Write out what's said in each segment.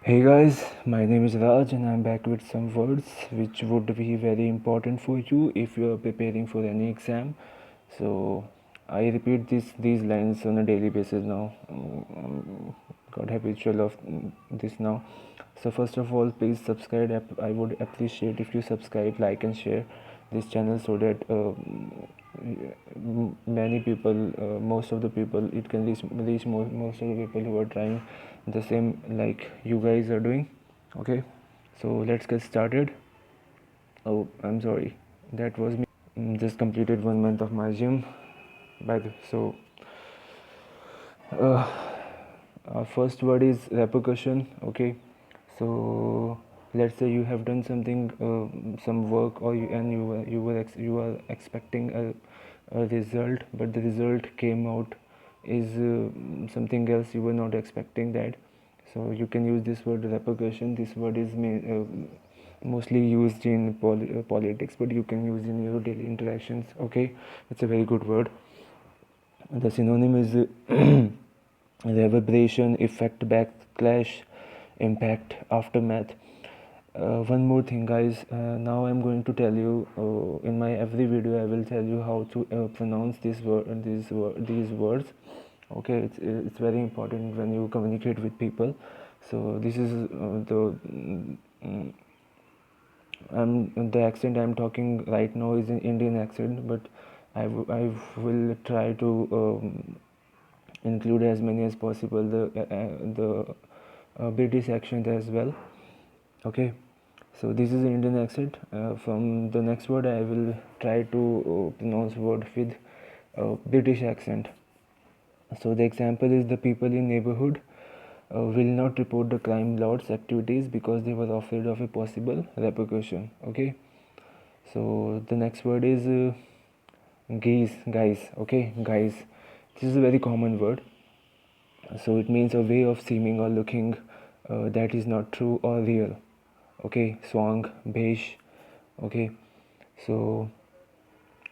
Hey guys, my name is Raj and I'm back with some words which would be very important for you if you are preparing for any exam. So I repeat these lines on a daily basis now. Got habitual of this now. So first of all, please subscribe. I would appreciate if you subscribe, like and share this channel so that many people, most of the people, it can reach most of the people who are trying the same like you guys are doing. Okay, so let's get started. Oh, I'm sorry, that was me. Just completed 1 month of my gym by the so uh, our first word is repercussion. Okay, so let's say you have done something, some work, or you are expecting a result, but the result came out is something else. You were not expecting that, so you can use this word repercussion. This word is mostly used in politics, but you can use in your daily interactions. Okay, it's a very good word. The synonym is reverberation, effect, backlash, impact, aftermath. One more thing, guys. Now I'm going to tell you in my every video. I will tell you how to pronounce these words. Okay, it's very important when you communicate with people. So this is the accent I'm talking right now is an Indian accent, but I will try to include as many as possible the British accent as well. Okay, so this is an Indian accent. From the next word, I will try to pronounce word with British accent. So the example is the people in neighborhood will not report the crime lord's activities because they were afraid of a possible repercussion. Okay, so the next word is guys. Okay, guys, this is a very common word. So it means a way of seeming or looking that is not true or real. Okay, swang, beige. Okay, so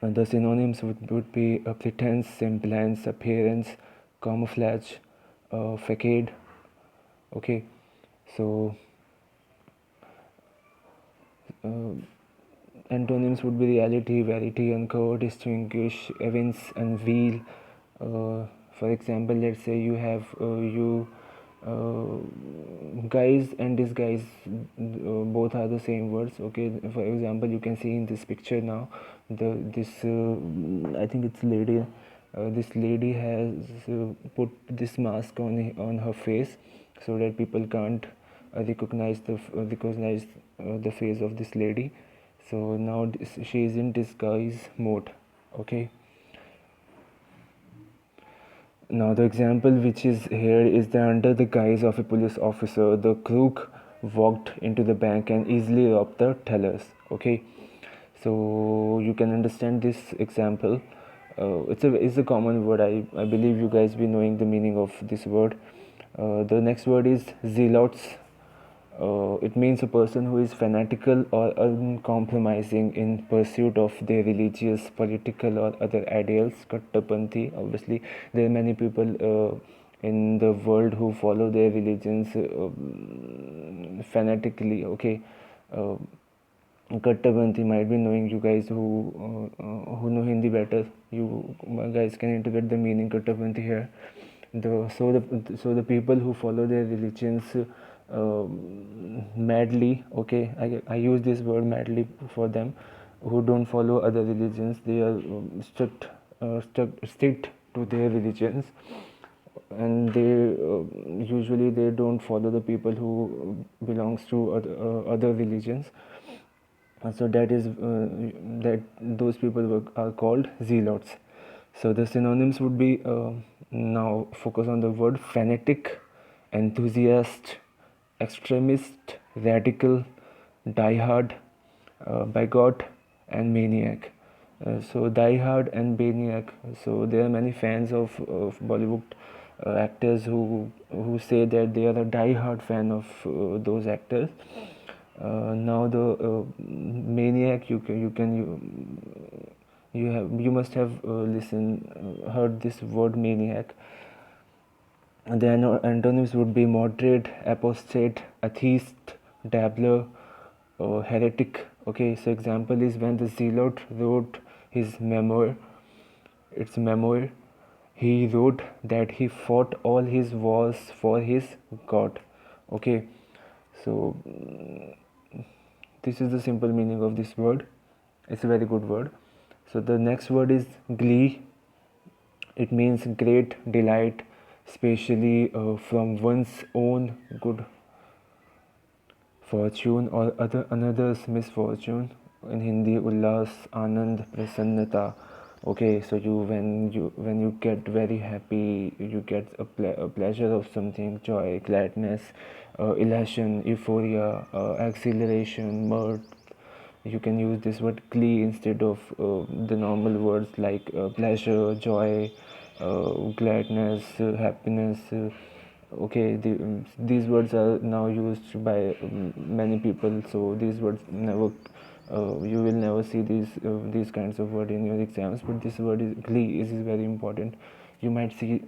the synonyms would be pretense, semblance, appearance, camouflage, facade. Okay, so uh, antonyms would be reality, verity, uncover, distinguish, evince, unveil. For example, let's say you have you guys and disguise, both are the same words. Okay, for example, you can see in this picture now this I think it's lady. This lady has put this mask on her face so that people can't recognize the face of this lady. So now she is in disguise mode. Okay, now the example which is here is that under the guise of a police officer, the crook walked into the bank and easily robbed the tellers. Okay, so you can understand this example. It's a common word. I believe you guys be knowing the meaning of this word. The next word is zealots. It means a person who is fanatical or uncompromising in pursuit of their religious, political, or other ideals. Kattapanthi, obviously, there are many people in the world who follow their religions fanatically. Okay, Kattapanthi might be knowing. You guys who know Hindi better, you guys can interpret the meaning Kattapanthi here. So the people who follow their religions madly. Okay, I use this word madly for them who don't follow other religions. They are strict to their religions, and they usually they don't follow the people who belongs to other religions. So that is that those people are called zealots. So the synonyms would be now focus on the word fanatic, enthusiast, extremist, radical, diehard, bigot, and maniac. So diehard and maniac. So there are many fans of Bollywood actors who say that they are a diehard fan of those actors. Now the maniac, you must have heard this word maniac. And the antonyms would be moderate, apostate, atheist, dabbler, heretic. Okay, so example is when the Zealot wrote his memoir. It's memoir. He wrote that he fought all his wars for his God. Okay, so this is the simple meaning of this word. It's a very good word. So the next word is glee. It means great delight, especially from one's own good fortune or another's misfortune. In Hindi, ullas, anand, prasannata. Okay, so when you get very happy, you get a pleasure of something, joy, gladness, elation, euphoria, exhilaration, mirth. You can use this word glee instead of the normal words like pleasure, joy, gladness, happiness. Okay, these words are now used by many people, so these words never you will never see these kinds of word in your exams, but this word is glee is very important. You might see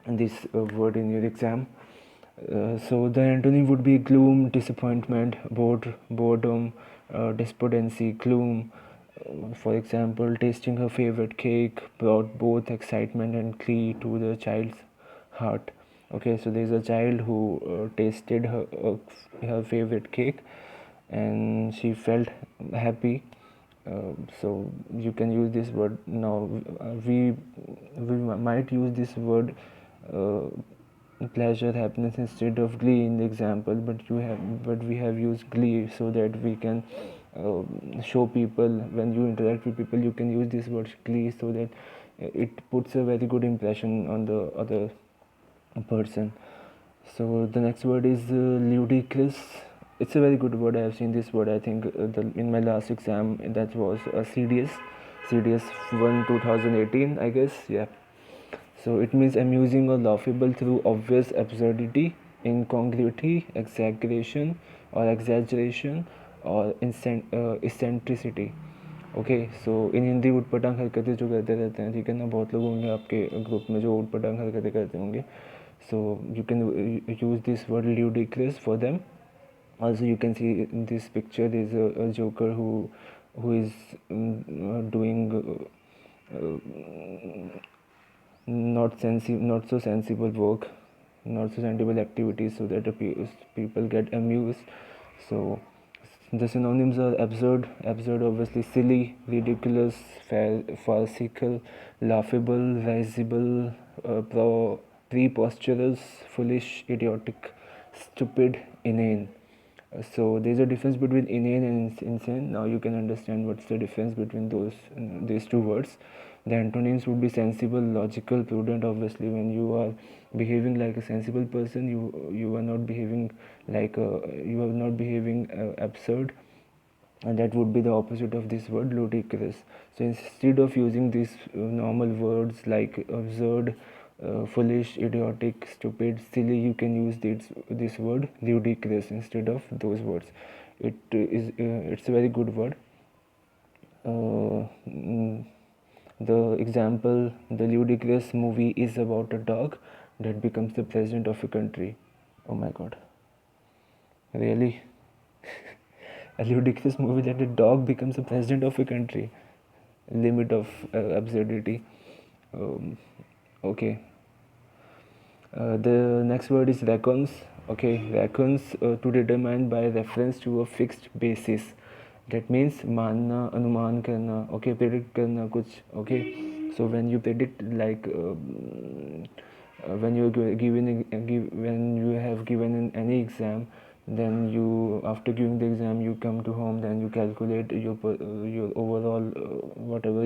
this word in your exam. So the antonym would be gloom, disappointment, boredom, despondency, gloom. For example, tasting her favorite cake brought both excitement and glee to the child's heart. Okay, so there's a child who tasted her favorite cake, and she felt happy. So you can use this word now. We might use this word uh, pleasure, happiness instead of glee in the example, but we have used glee so that we can show people, when you interact with people, you can use this word glee so that it puts a very good impression on the other person. So the next word is ludicrous. It's a very good word. I have seen this word. I think in my last exam, that was a CDS 1 2018, I guess. Yeah. So it means amusing or laughable through obvious absurdity, incongruity, exaggeration, or eccentricity. Okay so in Hindi उटपटांग हरकतें जो करते रहते हैं, ठीक है ना, बहुत लोग होंगे आपके ग्रुप में जो उटपटांग हरकतें करते होंगे. So you can use this word ludicrous for them. Also, you can see in this picture there is a joker who is doing not so sensible work, not so sensible activities, so that the people get amused. So the synonyms are absurd, obviously silly, ridiculous, farcical, laughable, risible, preposterous, foolish, idiotic, stupid, inane. So there's a difference between inane and insane. Now you can understand what's the difference between these two words. The antonyms would be sensible, logical, prudent. Obviously, when you are behaving like a sensible person, you are not behaving you are not behaving absurd, and that would be the opposite of this word, ludicrous. So instead of using these normal words like absurd, foolish, idiotic, stupid, silly, you can use this word ludicrous instead of those words. It's a very good word. The example, the ludicrous movie is about a dog that becomes the president of a country. Oh my god, really? A ludicrous movie that a dog becomes the president of a country. Limit of absurdity. Okay. The next word is raccoons. Okay, raccoons to determine by reference to a fixed basis. That means मानना, अनुमान करना, okay, predict करना कुछ. Okay, so when you predict, like when when you have given in any exam, then you, after giving the exam, you come to home, then you calculate your overall whatever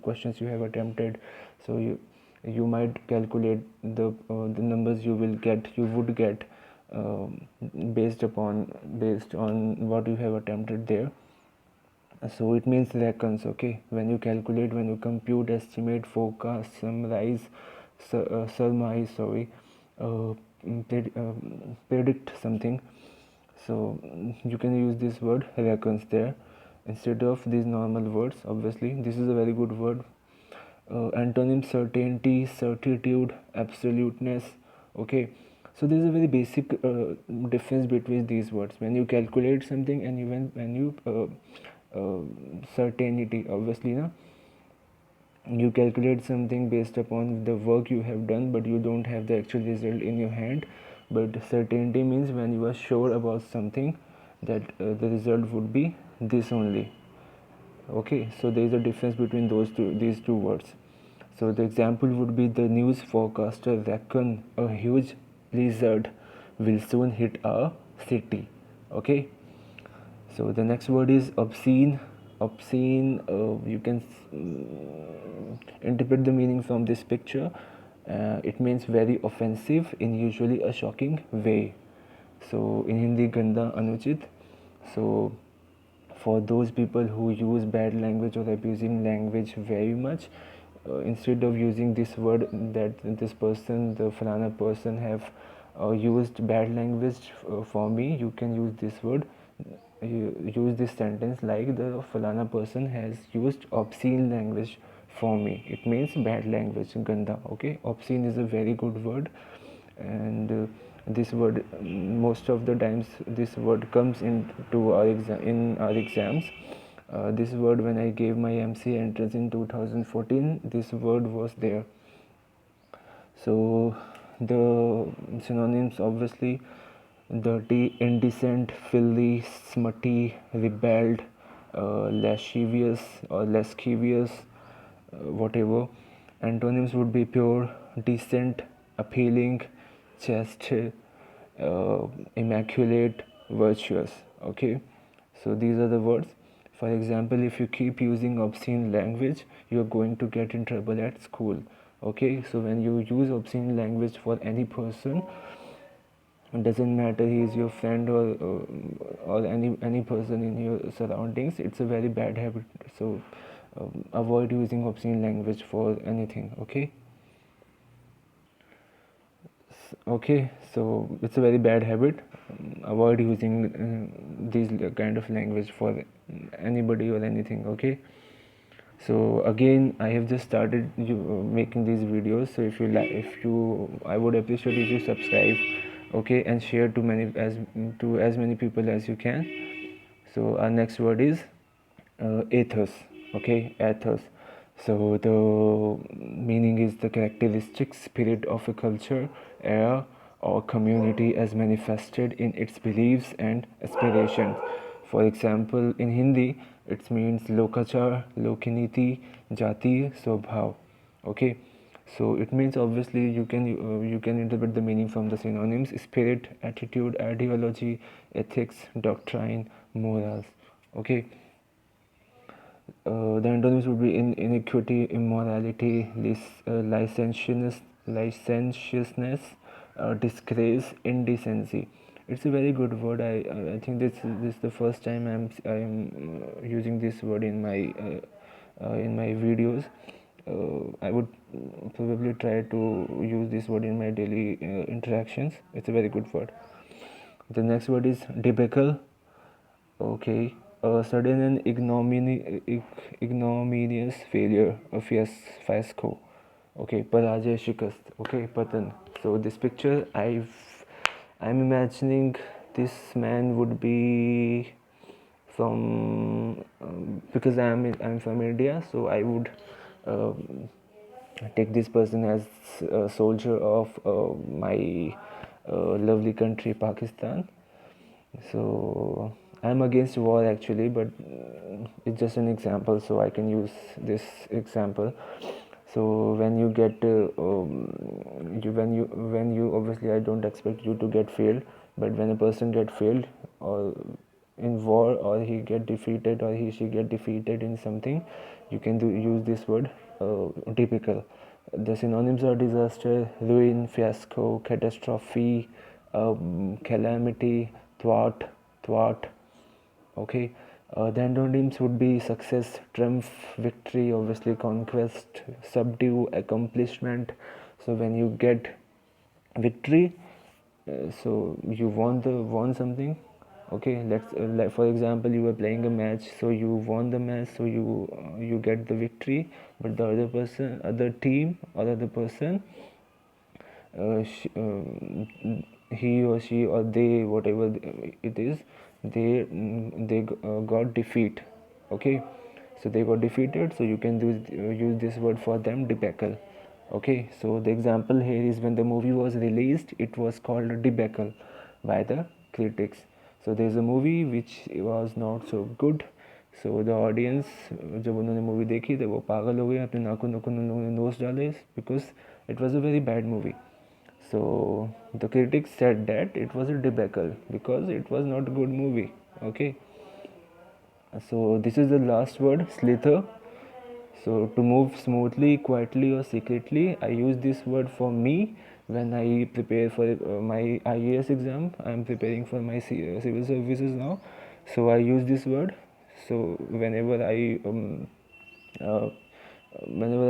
questions you have attempted. So you might calculate the numbers you would get based on what you have attempted there. So it means reckons. Okay, when you calculate, when you compute, estimate, forecast, summarize, surmise, sorry, uh, predict something. So you can use this word reckons there instead of these normal words. Obviously, this is a very good word. Antonym: certainty, certitude, absoluteness. Okay, so there's a very basic difference between these words. When you calculate something and when you certainty, obviously, na, you calculate something based upon the work you have done, but you don't have the actual result in your hand. But certainty means when you are sure about something that the result would be this only. Okay, so there is a difference between these two words. So the example would be: the news forecaster reckon a huge blizzard will soon hit our city. Okay, so the next word is obscene. Obscene, you can interpret the meaning from this picture. It means very offensive in usually a shocking way. So in Hindi, ganda, anuchit. So for those people who use bad language or abusing language very much, instead of using this word that this person, the falana person, have used bad language for me, you can use this word. You use this sentence like: the falana person has used obscene language for me. It means bad language, ganda. Okay, obscene is a very good word, and this word, most of the times this word comes into in our exams. This word, when I gave my MC entrance in 2014, this word was there. So the synonyms, obviously: dirty, indecent, filthy, smutty, rebelled, lascivious or lascivious, whatever. Antonyms would be: pure, decent, appealing, chaste, immaculate, virtuous. Okay, so these are the words. For example, if you keep using obscene language, you are going to get in trouble at school. Okay, so when you use obscene language for any person, it doesn't matter he is your friend or any person in your surroundings, it's a very bad habit. So avoid using obscene language for anything. Okay, okay, so it's a very bad habit. Avoid using these kind of language for anybody or anything. Okay, so again, I have just started making these videos, so if you like, I would appreciate if you subscribe, okay, and share to as many people as you can. So our next word is ethos. Okay, ethos. So the meaning is the characteristic spirit of a culture, era, or community as manifested in its beliefs and aspirations. For example, in Hindi, it means lokachar, lokaniti, jati, swabhav. Okay, so it means, obviously, you can interpret the meaning from the synonyms: spirit, attitude, ideology, ethics, doctrine, morals. Okay, the antonyms would be: iniquity, immorality, licentiousness, disgrace, indecency. It's a very good word. I think this is the first time I'm using this word in my videos. I would probably try to use this word in my daily interactions. It's a very good word. The next word is debacle. Okay, a sudden and ignominious failure, a fiasco. Okay, parajay, shikast. Okay, patan. So this picture, I'm imagining this man would be from because I'm from India, so I would take this person as a soldier of my lovely country, Pakistan. So I'm against war actually, but it's just an example, so I can use this example. So when you get when you obviously, I don't expect you to get failed, but when a person get failed or in war, or he get defeated, or she get defeated in something, you can use this word, typical. The synonyms are: disaster, ruin, fiasco, catastrophe, calamity, thwart. Okay, the antonyms would be: success, triumph, victory, obviously, conquest, subdue, accomplishment. So when you get victory, so you won something, Okay, let's like for example, you were playing a match, so you won the match, so you get the victory, but the other person, other team or other person, he or she or they, whatever it is, they got defeat. Okay, so they got defeated, so you can use this word for them, debacle. Okay, so the example here is when the movie was released, it was called debacle by the critics. So there's a movie which was not so good, so the audience, जब उन्होंने movie देखी तो वो पागल हो गए, अपने नाखून नाखून उन्होंने नोच डाले, because it was a very bad movie. So the critics said that it was a debacle because it was not a good movie. Okay, so this is the last word, slither. So to move smoothly, quietly or secretly, I use this word for me when I prepare for my IAS exam. I am preparing for my civil services now, so I use this word. So uh, whenever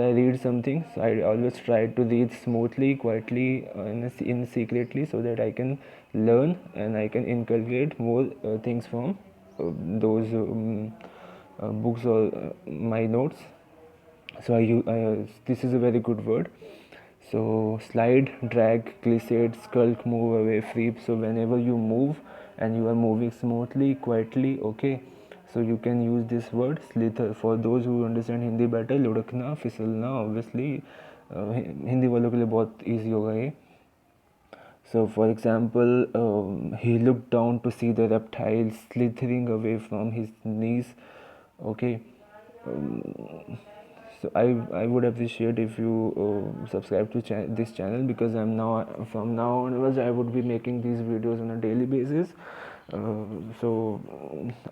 I read something, so I always try to read smoothly, quietly, in secretly, so that I can learn and I can inculcate more things from those books or my notes. So this is a very good word. So slide, drag, glissade, skulk, move away, freep. So whenever you move and you are moving smoothly, quietly, okay, so you can use this word slither. For those who understand Hindi better, लुढ़कना, फिसलना, obviously Hindi वालों के लिए बहुत easy होगा ये. So for example, he looked down to see the reptile slithering away from his knees. Okay, so I would appreciate if you subscribe to this channel, because I'm now, from now onwards, I would be making these videos on a daily basis. So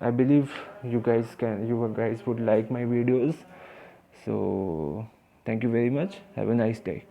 I believe you guys would like my videos. So thank you very much. Have a nice day.